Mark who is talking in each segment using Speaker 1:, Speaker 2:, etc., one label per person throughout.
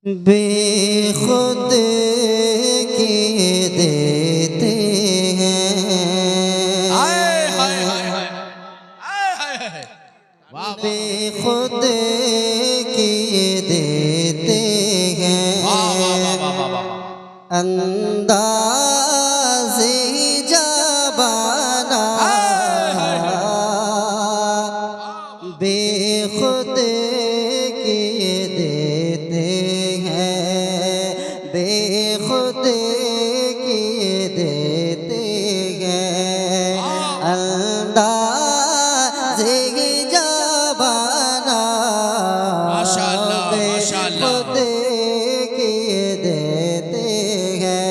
Speaker 1: बेखुद के देते हैं।
Speaker 2: हाय हाय हाय हाय हाय हाय हाय। वाह
Speaker 1: बेखुद के देते हैं।
Speaker 2: वाह वाह वाह वाह वाह वाह।
Speaker 1: अंदाज़े ज़बाना बेखुद के देते हैं। बेखुद के देते हैं। अंदाज़े ज़बाना
Speaker 2: माशाअल्लाह माशाअल्लाह।
Speaker 1: बेखुद के देते हैं।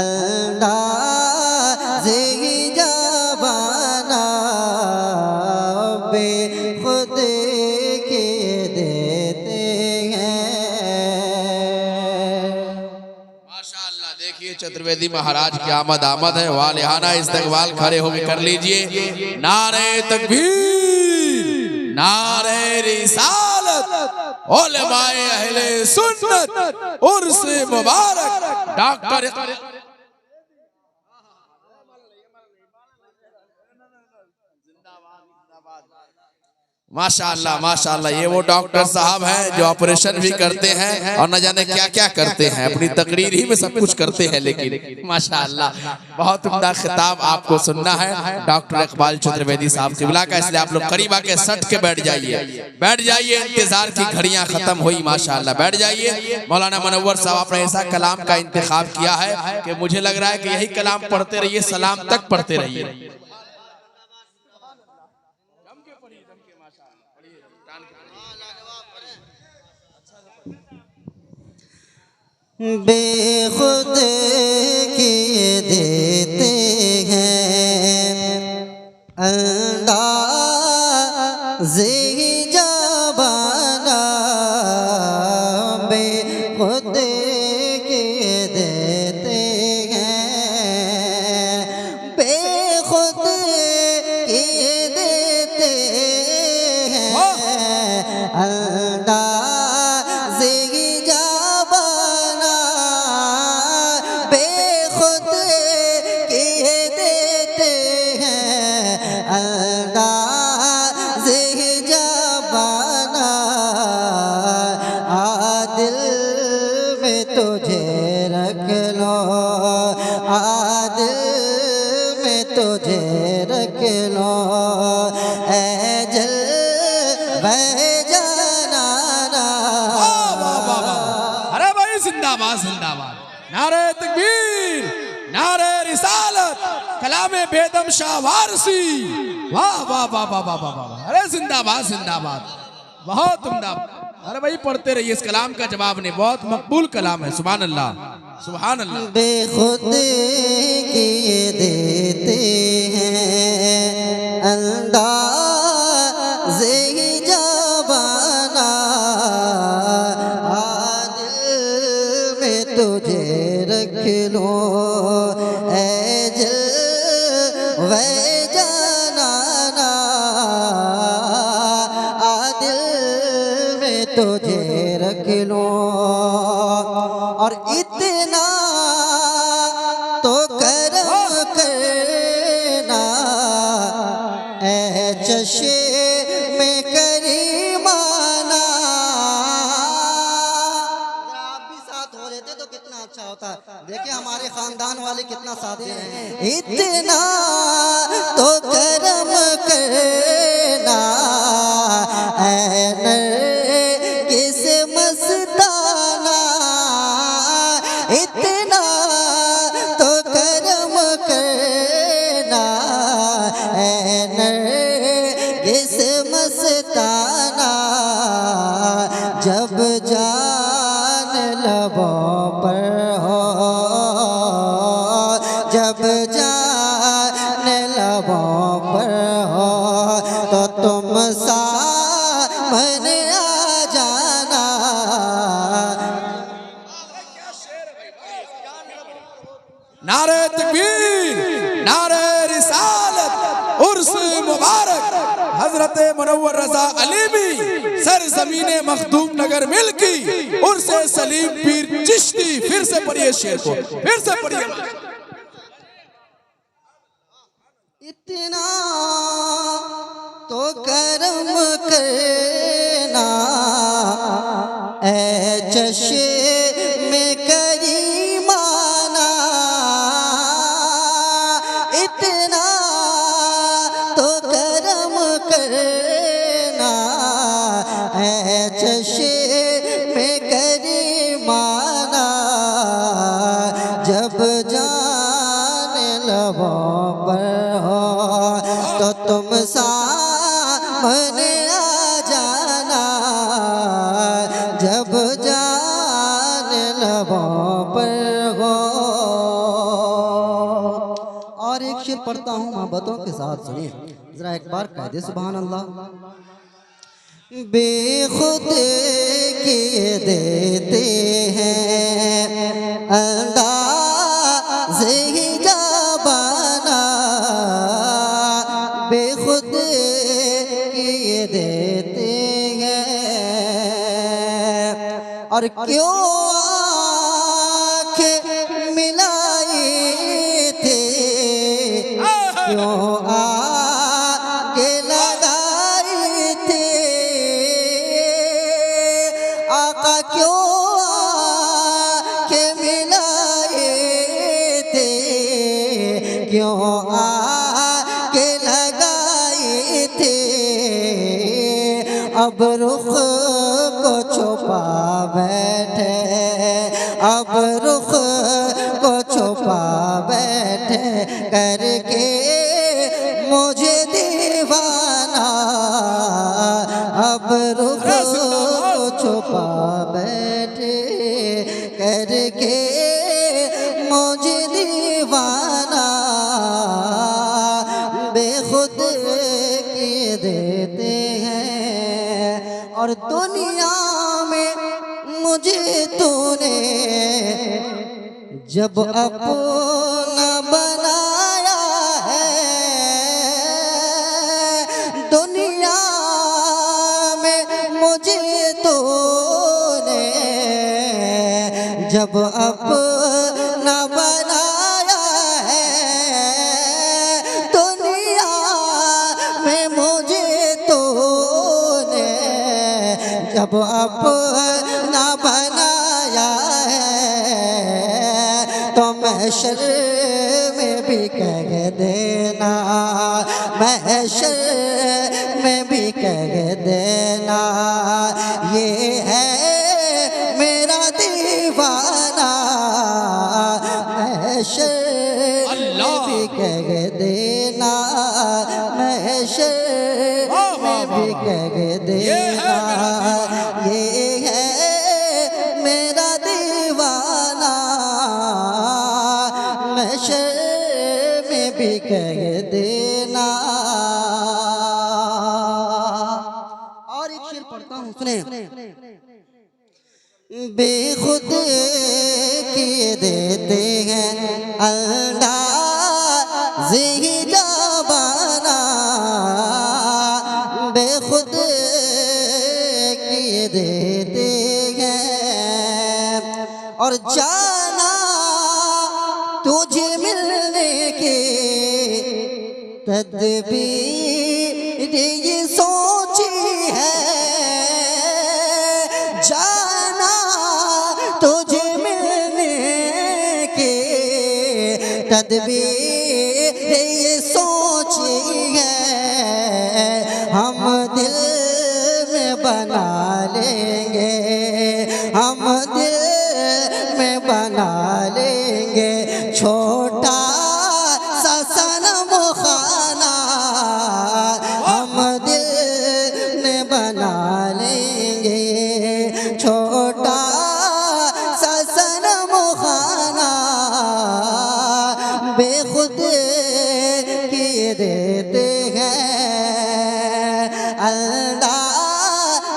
Speaker 1: अंदाज़े ज़बाना बेखुद के देते हैं।
Speaker 2: माशाअल्लाह। देखिए चतुर्वेदी महाराज की आमद आमद है। वालिहाना इस्तकबाल खड़े होकर कर लीजिए। नारे तकबीर, नारे रिसालत, उलमाए अहले सुन्नत, उर्स मुबारक डॉक्टर माशाअल्लाह माशाअल्लाह। ये वो डॉक्टर साहब हैं जो ऑपरेशन भी करते हैं और न जाने क्या क्या करते हैं। अपनी तकरीर ही में सब कुछ करते हैं। लेकिन माशाअल्लाह बहुत उम्दा खिताब आपको सुनना है डॉक्टर इकबाल चतुर्वेदी साहब क़िबला का। इसलिए आप लोग करीब आके सट के बैठ जाइए, बैठ जाइए। इंतजार की घड़ियां खत्म हुई माशाअल्लाह। बैठ जाइए। मौलाना मुनव्वर साहब आपने ऐसा कलाम का इंतखाब किया है कि मुझे लग रहा है कि यही कलाम पढ़ते रहिए, सलाम तक पढ़ते रहिए।
Speaker 1: बेखुद के देते हैं। अंदाज़े ज़बाना बेखुद के देते हैं। बेखुद के देते हैं। अंदाज़े ज़बाना बेखुद के देते हैं। अंदाज़े ज़बाना आदिल में तुझे रख लो, आदिल में तुझे रख लो। ऐ जलवे जानाना।
Speaker 2: अरे भाई जिंदाबाद जिंदाबाद। नारे तकबीर, नारे रिसालत, कलामे बेदम शाह वारसी। वाह वाह वाह वाह वाह वाह वाह। अरे जिंदाबाद जिंदाबाद, बहुत उम्दा। अरे भाई पढ़ते रहिए, इस कलाम का जवाब नहीं, बहुत मकबूल कलाम है। सुभान अल्लाह सुभान अल्लाह।
Speaker 1: बेखुद के देते हैं। अंदाज़े ज़बाना आदिल में तुझे रख लो। ऐ जलवे जानाना आदिल में तुझे रख लो। और इतना तो करम करना ऐ चशे में करीमाना। आप भी साथ हो लेते तो कितना अच्छा होता। देखिए हमारे खानदान वाले कितना साथ दे रहे हैं। इतना तो करम करना ऐ नरगिस मस्ताना। इतना तो करम करना ऐ नरगिस मस्ताना। जब जान लबों पर हो, जब जान लबों पर हो तो तुम सामने आ जाना।
Speaker 2: नारे तकबीर, नारे रिसालत, उर्स मुबारक हजरत मुनव्वर रजा अली भी सर जमीने मखदूम नगर मिल्की उर्से सलीम पीर चिश्ती। फिर से पढ़िए शेर को, फिर से पढ़िए।
Speaker 1: इतना तो करम करना ऐ चशे में करीमाना, इतना तो करम करना ऐ चशे में करीमाना, जब जान लबों पर हो तो तुम सामने आ जाना, जब जान लबों पर हो। और एक शेर पढ़ता हूँ मोहब्बतों के साथ, सुनिए जरा एक बार कह दे सुभान अल्लाह। बेखुद किए देते हैं अंदाज़ ही जाबाना, बेखुद किए देते हैं। और क्यों आँखें मिलाए थे, क्यों आगे लगाए थे, आका क्यों आके मिलाए थे, क्यों आके लगाए थे। अब रुख को छुपा बैठे, अब रुख को छुपा बैठे करके मुझे दीवाना, अब रुख को छुपा बैठे करके मुझे दीवाना, बेखुद किए देते हैं। और दुनिया में मुझे तूने जब अपना बनाया है, दुनिया में मुझे तूने जब अपना बनाया है, दुनिया में मुझे तूने जब अपना बनाया है, तो महशर में भी कह देना, महशर में भी कह देना, ये है मेरा दीवाना, महशर में भी कह देना, महशर में भी कह देना, ये है मेरा दीवाना, महशर में भी कह देना। और एक शेर पढ़ता हूँ, सुने। बेखुद किए देते हैं अंदाज़ ही जाबाना, बेखुद किए देते हैं। और जाना तुझे मिलने के तदबीर ये सोची है, जाना तुझे मिलने के तदबीर ये सोची है। हम दिल में बना लेंगे, हम दिल में बना लेंगे छोटा सा सनम खाना, हम दिल में बना लेंगे छोटा सा सनम खाना, बेखुद किए देते हैं अल्लाह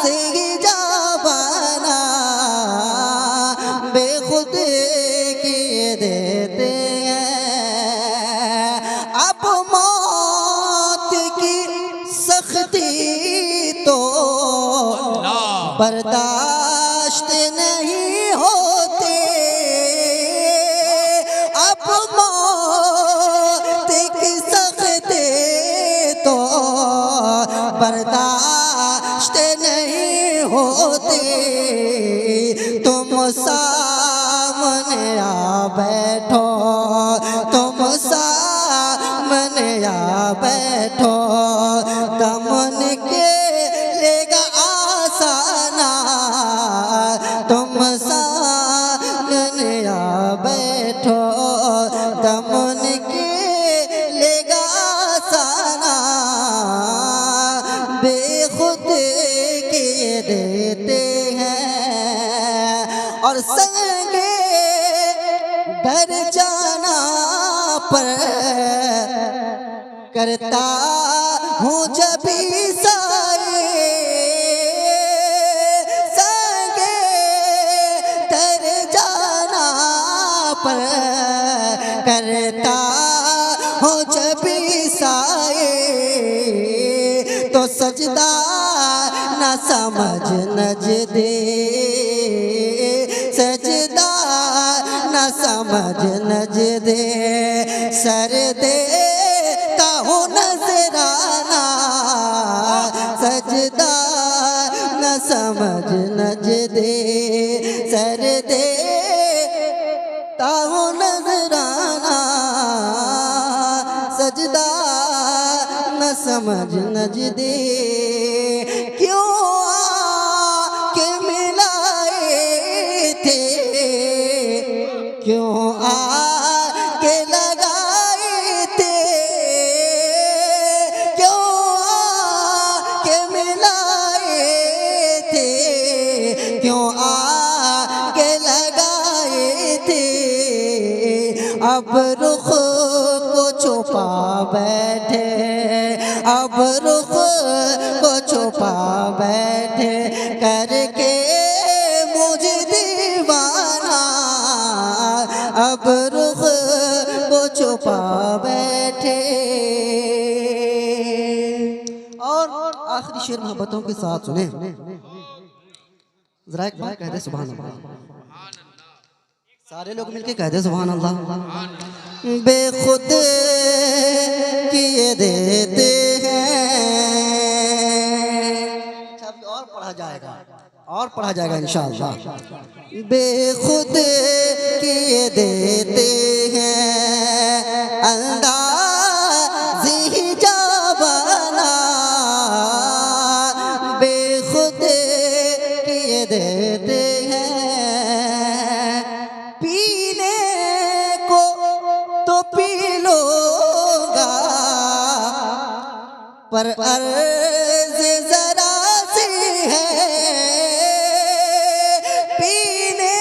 Speaker 1: से जाबाना, बेखुद किए देते हैं। अब मौत की सख्ती बर्दाश्त नहीं होते अब मौत की सख्ती तो बर्दाश्त नहीं होते तुम सामने आ बैठो तुम सामने आ बैठो दम निकलेगा आसाना तुम सामने आ बैठो दम निकलेगा आसाना बेखुद किए देते हैं और संगे डर जाना पर करता हूँ जब साए संगे डर जाना पर करता हूँ जब साए तो सजदा न समझ नज दे सजदा न समझ नज दे सर देता हूँ नजराना सजदा न समझ नज दे सर देता हूँ नजराना सजदा न समझ नज दे क्यों आके मिलाए थे क्यों आके लगाए थे क्यों आके मिलाए थे क्यों आके लगाए थे अब रुख को छुपा बैठे अब रुख को छुपा बैठे करके मुझे दीवाना अब रुख को छुपा बैठे। और आखिरी शेर मोहब्बतों के साथ सुने जरा एक बार कहते सुभान अल्लाह सारे लोग मिलके कहते सुभान अल्लाह बेखुद किए देते हैं और पढ़ा जाएगा इंशाअल्लाह बेखुद किए देते हैं अंदाज़ ही जावाना बेखुद किए देते हैं पीने को तो पी लोगा पर अर्ज़ ज़रा सी है पीने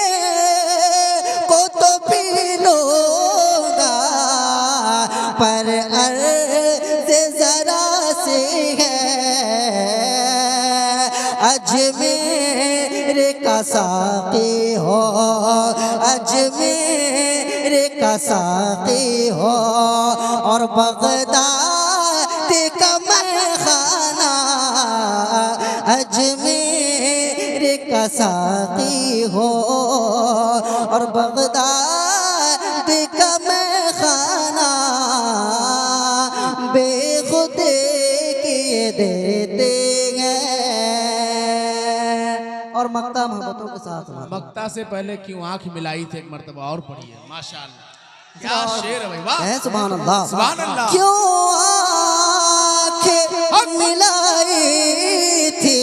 Speaker 1: को तो पी लोगा पर अर्ज़ ज़रा सी है अजमेर का साक़ी हो अजमेर का साक़ी हो और बगदाद का मैखाना अजमेर का साक़ी हो और बगदाद का मैखाना बेखुद किए देते और मक्ता मोहब्बतों के साथ
Speaker 2: मक्ता से पहले क्यों आंख मिलाई थी एक मर्तबा और पढ़ी है माशाअल्लाह क्या शेर है भाई वाह
Speaker 1: सुभान अल्लाह
Speaker 2: सुभान अल्लाह
Speaker 1: क्यों आंखें मिलाई थी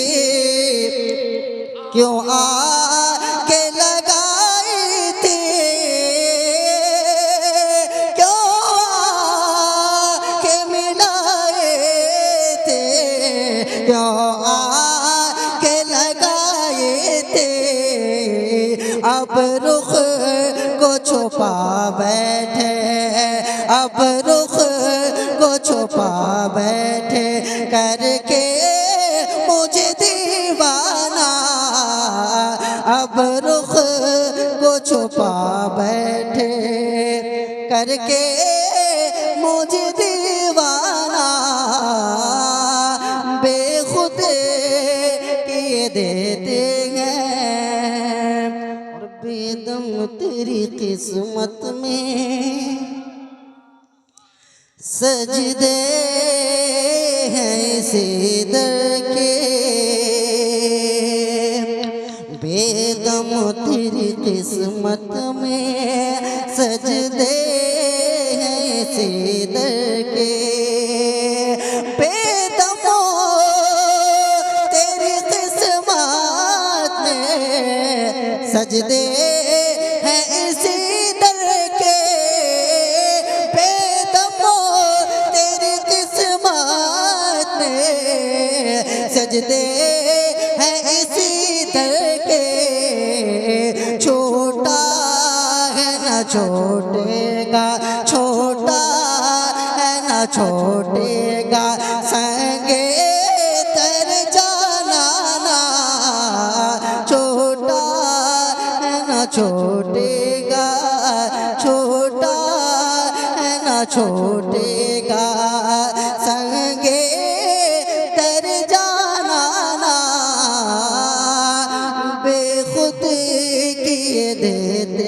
Speaker 1: क्यों आके लगाई थी क्यों आके मिलाए थे क्यों आके लगाए थे अब रुख को छुपा बैठे अब रुख को छुपा बैठे करके मुझे दीवाना अब रुख को छुपा बैठे करके मुझे दीवाना बेखुद किए देते बेदम तेरी किस्मत में सजदे हैं इसी दर के, बेदम तेरी किस्मत में सजदे हैं इसी दर के, बेदमो तेरी किस्मत में सजदे हैं इसी दर के, बेदमो तेरी किस्मत में सजदे हैं इसी दर के, छोटा है ना छोटेगा, छोटा है ना छोटेगा, संगे तर जाना ना, छोटा है ना छोटेगा, छोटा है ना छोटेगा, संगे तर जाना ना, बेखुद किए देते